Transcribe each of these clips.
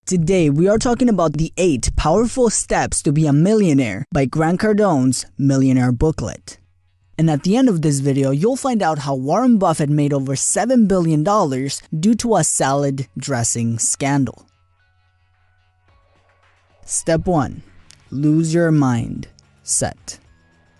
Today, we are talking about the 8 powerful steps to be a millionaire by Grant Cardone's Millionaire booklet. And at the end of this video, you'll find out how Warren Buffett made over $7 billion due to a salad dressing scandal. Step 1. Lose your mindset.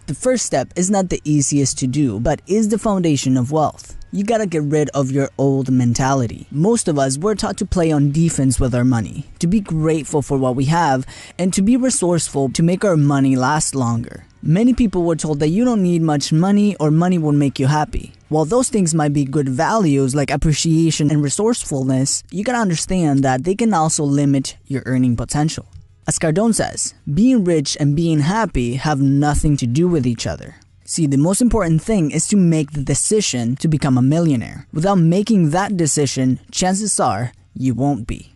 The first step is not the easiest to do, but is the foundation of wealth. You gotta get rid of your old mentality. Most of us were taught to play on defense with our money, to be grateful for what we have, and to be resourceful to make our money last longer. Many people were told that you don't need much money or money will make you happy. While those things might be good values like appreciation and resourcefulness, you gotta understand that they can also limit your earning potential. As Cardone says, being rich and being happy have nothing to do with each other. See, the most important thing is to make the decision to become a millionaire. Without making that decision, chances are you won't be.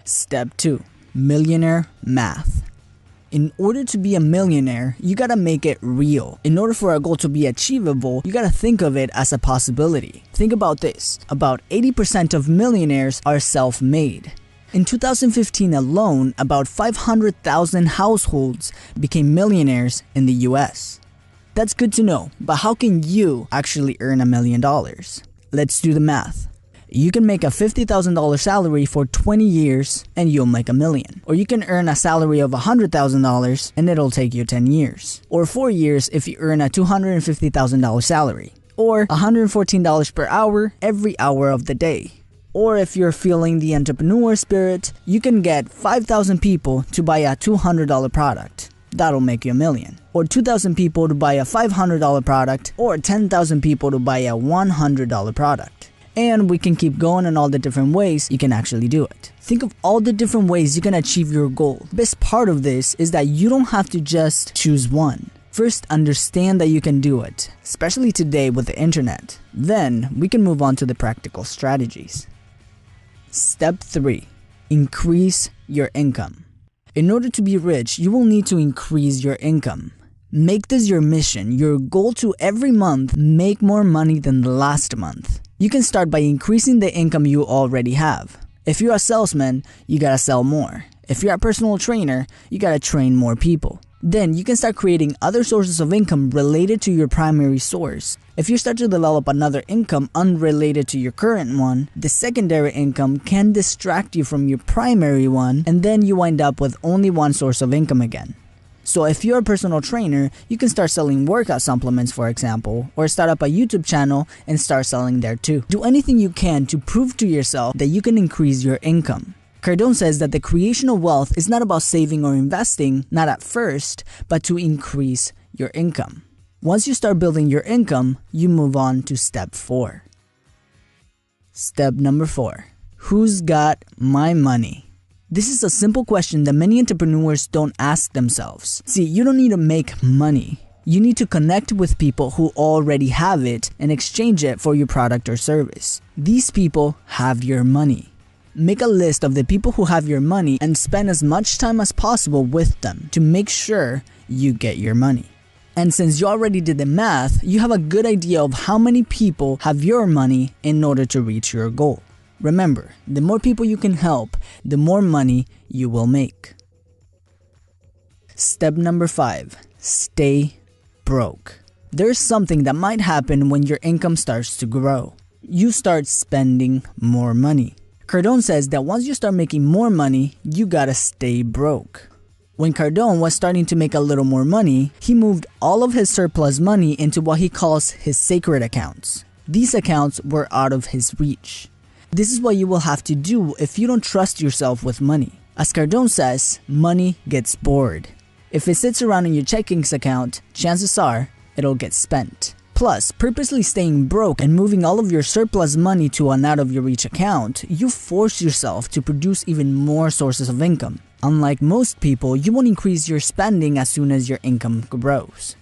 Step 2. Millionaire math. In order to be a millionaire, you gotta make it real. In order for a goal to be achievable, you gotta think of it as a possibility. Think about this. About 80% of millionaires are self-made. In 2015 alone, about 500,000 households became millionaires in the US. That's good to know, but how can you actually earn $1 million? Let's do the math. You can make a $50,000 salary for 20 years and you'll make $1 million. Or you can earn a salary of $100,000 and it'll take you 10 years. Or 4 years if you earn a $250,000 salary. Or $114 per hour every hour of the day. Or if you're feeling the entrepreneur spirit, you can get 5,000 people to buy a $200 product. That'll make you $1 million. Or 2,000 people to buy a $500 product, or 10,000 people to buy a $100 product. And we can keep going in all the different ways you can actually do it. Think of all the different ways you can achieve your goal. The best part of this is that you don't have to just choose one. First, understand that you can do it, especially today with the internet. Then, we can move on to the practical strategies. Step 3. Increase your income. In order to be rich, you will need to increase your income. Make this your mission, your goal to every month make more money than the last month. You can start by increasing the income you already have. If you're a salesman, you gotta sell more. If you're a personal trainer, you gotta train more people. Then you can start creating other sources of income related to your primary source. If you start to develop another income unrelated to your current one, the secondary income can distract you from your primary one, and then you wind up with only one source of income again. So if you're a personal trainer, you can start selling workout supplements, for example, or start up a YouTube channel and start selling there too. Do anything you can to prove to yourself that you can increase your income. Cardone says that the creation of wealth is not about saving or investing, not at first, but to increase your income. Once you start building your income, you move on to step 4. Step number 4. Who's got my money? This is a simple question that many entrepreneurs don't ask themselves. See, you don't need to make money. You need to connect with people who already have it and exchange it for your product or service. These people have your money. Make a list of the people who have your money and spend as much time as possible with them to make sure you get your money. And since you already did the math, you have a good idea of how many people have your money in order to reach your goal. Remember, the more people you can help, the more money you will make. Step number 5. Stay broke. There's something that might happen when your income starts to grow. You start spending more money. Cardone says that once you start making more money, you gotta stay broke. When Cardone was starting to make a little more money, he moved all of his surplus money into what he calls his sacred accounts. These accounts were out of his reach. This is what you will have to do if you don't trust yourself with money. As Cardone says, money gets bored. If it sits around in your checkings account, chances are it'll get spent. Plus, purposely staying broke and moving all of your surplus money to an out-of-your-reach account, you force yourself to produce even more sources of income. Unlike most people, you won't increase your spending as soon as your income grows.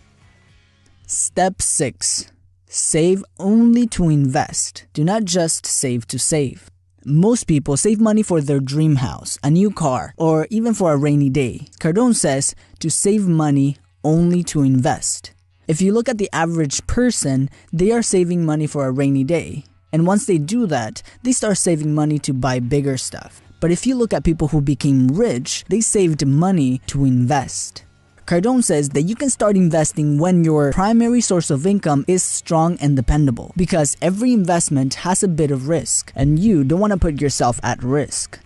Step 6. Save only to invest. Do not just save to save. Most people save money for their dream house, a new car, or even for a rainy day. Cardone says to save money only to invest. If you look at the average person, they are saving money for a rainy day. And once they do that, they start saving money to buy bigger stuff. But if you look at people who became rich, they saved money to invest. Cardone says that you can start investing when your primary source of income is strong and dependable, because every investment has a bit of risk, and you don't want to put yourself at risk.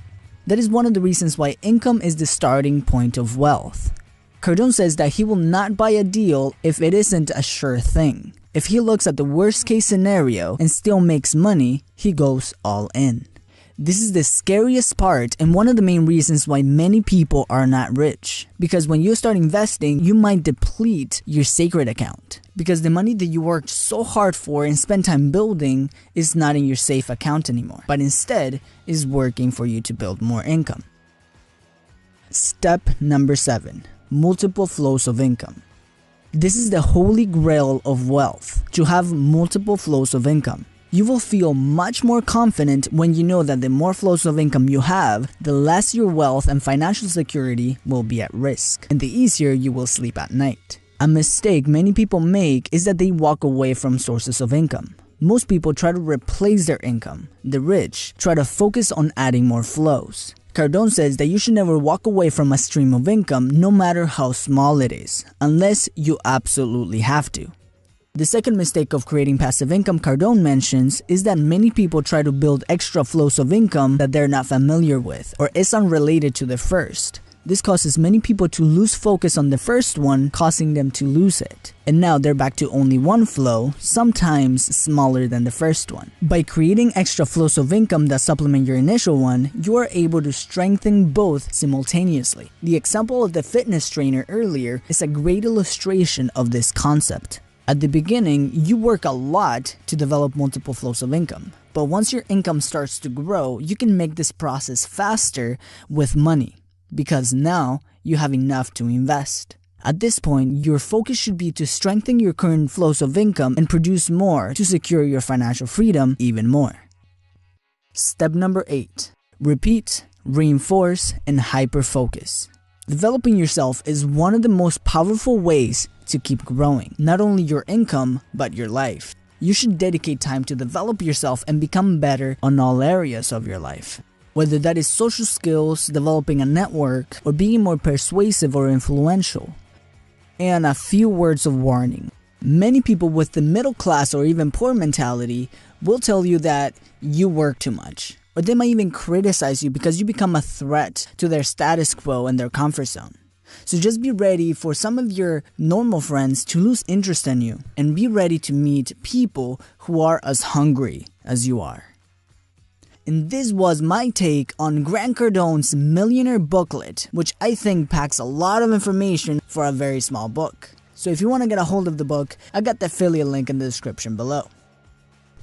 That is one of the reasons why income is the starting point of wealth. Cardone says that he will not buy a deal if it isn't a sure thing. If he looks at the worst case scenario and still makes money, he goes all in. This is the scariest part and one of the main reasons why many people are not rich. Because when you start investing, you might deplete your sacred account. Because the money that you worked so hard for and spent time building is not in your safe account anymore, but instead is working for you to build more income. Step number 7. Multiple flows of income. This is the holy grail of wealth, to have multiple flows of income. You will feel much more confident when you know that the more flows of income you have, the less your wealth and financial security will be at risk, and the easier you will sleep at night. A mistake many people make is that they walk away from sources of income. Most people try to replace their income. The rich try to focus on adding more flows. Cardone says that you should never walk away from a stream of income no matter how small it is, unless you absolutely have to. The second mistake of creating passive income Cardone mentions is that many people try to build extra flows of income that they're not familiar with or is unrelated to the first. This causes many people to lose focus on the first one, causing them to lose it. And now they're back to only one flow, sometimes smaller than the first one. By creating extra flows of income that supplement your initial one, you are able to strengthen both simultaneously. The example of the fitness trainer earlier is a great illustration of this concept. At the beginning, you work a lot to develop multiple flows of income. But once your income starts to grow, you can make this process faster with money, because now you have enough to invest. At this point, your focus should be to strengthen your current flows of income and produce more to secure your financial freedom even more. Step number 8. Repeat, reinforce, and hyper-focus. Developing yourself is one of the most powerful ways to keep growing, not only your income, but your life. You should dedicate time to develop yourself and become better on all areas of your life. Whether that is social skills, developing a network, or being more persuasive or influential. And a few words of warning. Many people with the middle class or even poor mentality will tell you that you work too much. Or they might even criticize you because you become a threat to their status quo and their comfort zone. So just be ready for some of your normal friends to lose interest in you, and be ready to meet people who are as hungry as you are. And this was my take on Grant Cardone's Millionaire booklet, which I think packs a lot of information for a very small book. So if you want to get a hold of the book, I got the affiliate link in the description below.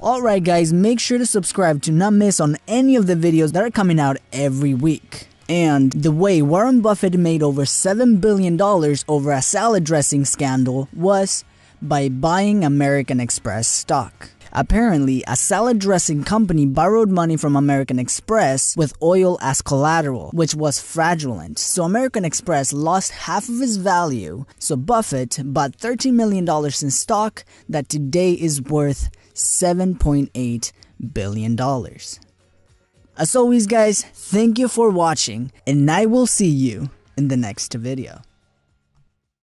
Alright guys, make sure to subscribe to not miss on any of the videos that are coming out every week. And the way Warren Buffett made over $7 billion over a salad dressing scandal was by buying American Express stock. Apparently, a salad dressing company borrowed money from American Express with oil as collateral, which was fraudulent. So American Express lost half of its value. So Buffett bought $13 million in stock that today is worth $7.8 billion. As always guys, thank you for watching, and I will see you in the next video.